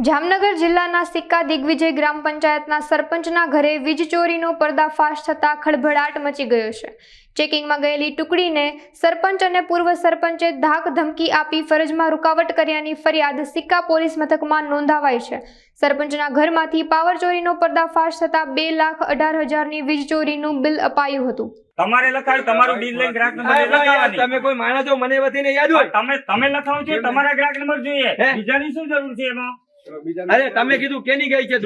જામનગર જિલ્લાના સિક્કા દિગ્વિજય ગ્રામ પંચાયતના સરપંચના ઘરે વીજ ચોરીનો પર્દાફાશ થતા ખળભળાટ મચી ગયો છે। ચેકિંગમાં ગયેલી ટુકડીને સરપંચ અને પૂર્વ સરપંચે ધાક ધમકી આપી ફરજમાં રૂકાવટ કર્યાની ફરિયાદ સિક્કા પોલીસ મથકમાં નોંધાવાઈ છે। સરપંચના ઘરમાંથી પાવર ચોરીનો પર્દાફાશ થતા 2,18,000ની વીજ ચોરીનું બિલ અપાયું હતું। તમારે લખાવ તમારું બિલ લઈને ગ્રાહક નંબર લખાવવાની। તમે કોઈ માણસ છો મને વતીને યાદ હોય તમે લખાવો છો તમારા ગ્રાહક નંબર જોઈએ બીજાની શું જરૂર છે એમાં? અરે તમે કીધું કેની ગઈ છે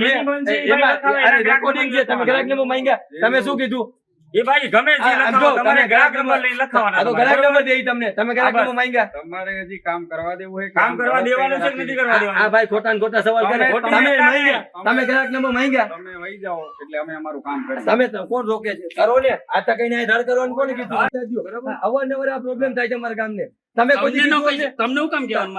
અરે રેકોર્ડિંગ છે તમે ગ્રાહક નંબર માંગ્યા તમે શું કીધું એ ભાઈ ગમે જે લખાવો તમારે ગ્રાહક નંબર લઈને લખાવવાનો। તો ગ્રાહક નંબર દેઈ તમને તમે ગ્રાહક નંબર માંગ્યા તમારે હજી કામ કરવા દેવું હોય કામ કરવા દેવાનું છે કે નથી કરવા દેવાનું? આ ભાઈ ખોટા ને ખોટા સવાલ કરે તમે માંગ્યા તમે ગ્રાહક નંબર માંગ્યા તમે વહી જાઓ એટલે અમે અમારું કામ કરીએ। તમે કોણ રોકે છે કરો ને આ તો કઈ નહીં ધડ કરવાનું કોને કીધું બરાબર અવારનવાર આ પ્રોબ્લેમ થાય છે અમારા ગામને તમે કોઈ તમને હું કામ કહેવાનું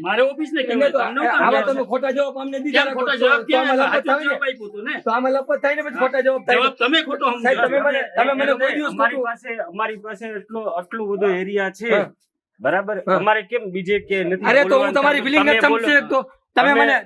મારે ઓફિસ ને કહેવું તમને હું કામ આવા તમે ખોટા જવાબ અમને દીધા ખોટા જવાબ ક્યાં આપ્યું તું ને તો આમાં લપત થાય ને પછી ખોટા જવાબ થાય તમે ખોટો સાહેબ તમે મને કોઈ દિવસ અમારી પાસે આટલું બધો એરિયા છે બરાબર અમારે કેમ બીજે કે નથી? અરે તો હું તમારી ફિલિંગ ને સમજી શકતો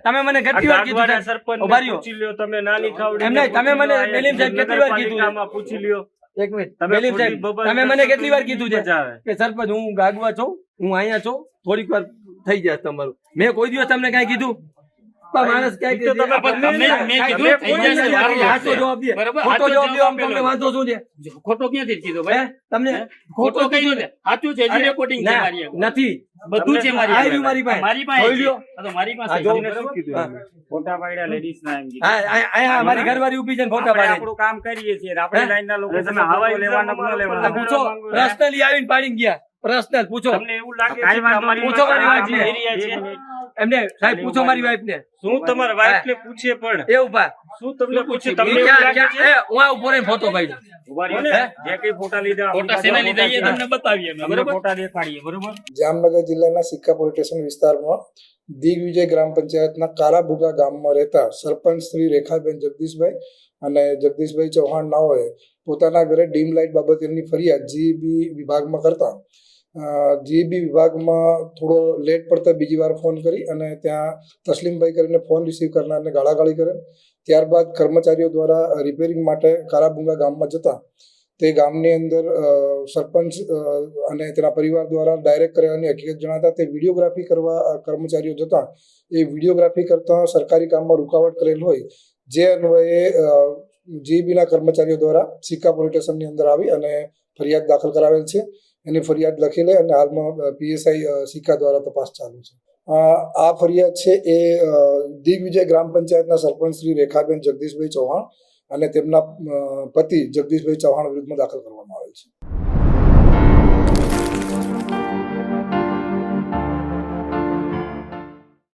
તમે મને કેટલી વાર કીધું સરપંચ પૂછી લ્યો તમે નાની ખાવડી એમ નહીં તમે મને મેલીમ સાહેબ કેટલી વાર કીધું આમાં પૂછી લ્યો એક મિનિટ મેલીમ સાહેબ તમે મને કેટલી વાર કીધું છે કે સરપંચ હું ગાગવા છું હું અહીંયા છું થોડીક વાર થઈ જશે તમારું મેં કોઈ દિવસ તમને કઈ કીધું માણસ મેં કીધું ખોટો જવાબ દો તમને વાંધો શું છે ખોટો ક્યાંથી કીધો ભાઈ તમને ખોટો કીધું ને સાચું છે હજી રેકોર્ડિંગ છે મારી નથી બધું છે મારી મારી પાસે મારી પાસે તો મારી પાસે ફોટા પાડ્યા લેડીઝ ના એમ કીધું અહીંયા મારી ઘરવાળી ઊભી છે ને ફોટા પાડે આપણું કામ કરીએ છીએ આપણે લાઈન ના લોકો તમે હવા લેવાના ન લેવાના પૂછો પર્સનલી આવીને પાડીને ગયા પર્સનલ પૂછો તમને એવું લાગે છે કે અમારી પૂછો મારી વાઈફ ને એરિયા છે એમને સાહેબ પૂછો મારી વાઈફ ને શું તમારા વાઈફ ને પૂછે પણ એ ઉભા શું તમને પૂછે તમને તમને એવું લાગે છે હું ઉભો રહીને ફોટો પાડ્યો ઉભા રહ્યો ને જે કઈ ફોટા લીધા ફોટા સેના લીધા એ તમને બતાવીએ અમે બરાબર ફોટા દેખાડીએ બરોબર। જામનગર જિલ્લાના સિક્કા પોલીસ સ્ટેશન વિસ્તારમાં દિગ્વિજય ગ્રામ પંચાયતના કારાભુગા ગામમાં રહેતા સરપંચ શ્રી રેખાબેન જગદીશભાઈ અને જગદીશભાઈ ચૌહાણ નાઓએ પોતાના ઘરે ડીમ લાઇટ બાબતેની ફરિયાદ જીબી વિભાગમાં કરતા જીબી વિભાગમાં થોડો લેટ પડતા બીજી વાર ફોન કરી અને ત્યાં તસલીમભાઈ કરીને ફોન રિસીવ કરનારને ગાળાગાળી કરે। ત્યારબાદ કર્મચારીઓ દ્વારા રિપેરિંગ માટે કારાભુંગા ગામમાં જતા તે ગામની અંદર સરપંચ અને તેના પરિવાર દ્વારા ડાયરેક્ટ કરેલાની હકીકત જણાતા તે વિડીયોગ્રાફી કરવા કર્મચારીઓ જતા એ વિડીયોગ્રાફી કરતા સરકારી કામમાં રૂકાવટ કરેલ હોય જે અન્વયે જીબીના કર્મચારીઓ દ્વારા સિક્કા પોલીસ સ્ટેશનની અંદર આવી અને ફરિયાદ દાખલ કરાવેલ છે। એની ફરિયાદ લખી લે અને હાલમાં પીએસઆઈ સિક્કા દ્વારા તપાસ ચાલુ છે। આ ફરિયાદ છે એ દિગ્વિજય ગ્રામ પંચાયતના સરપંચ શ્રી રેખાબેન જગદીશભાઈ ચૌહાણ અને તેમના પતિ જગદીશભાઈ ચૌહાણ વિરુદ્ધમાં દાખલ કરવામાં આવેલ છે।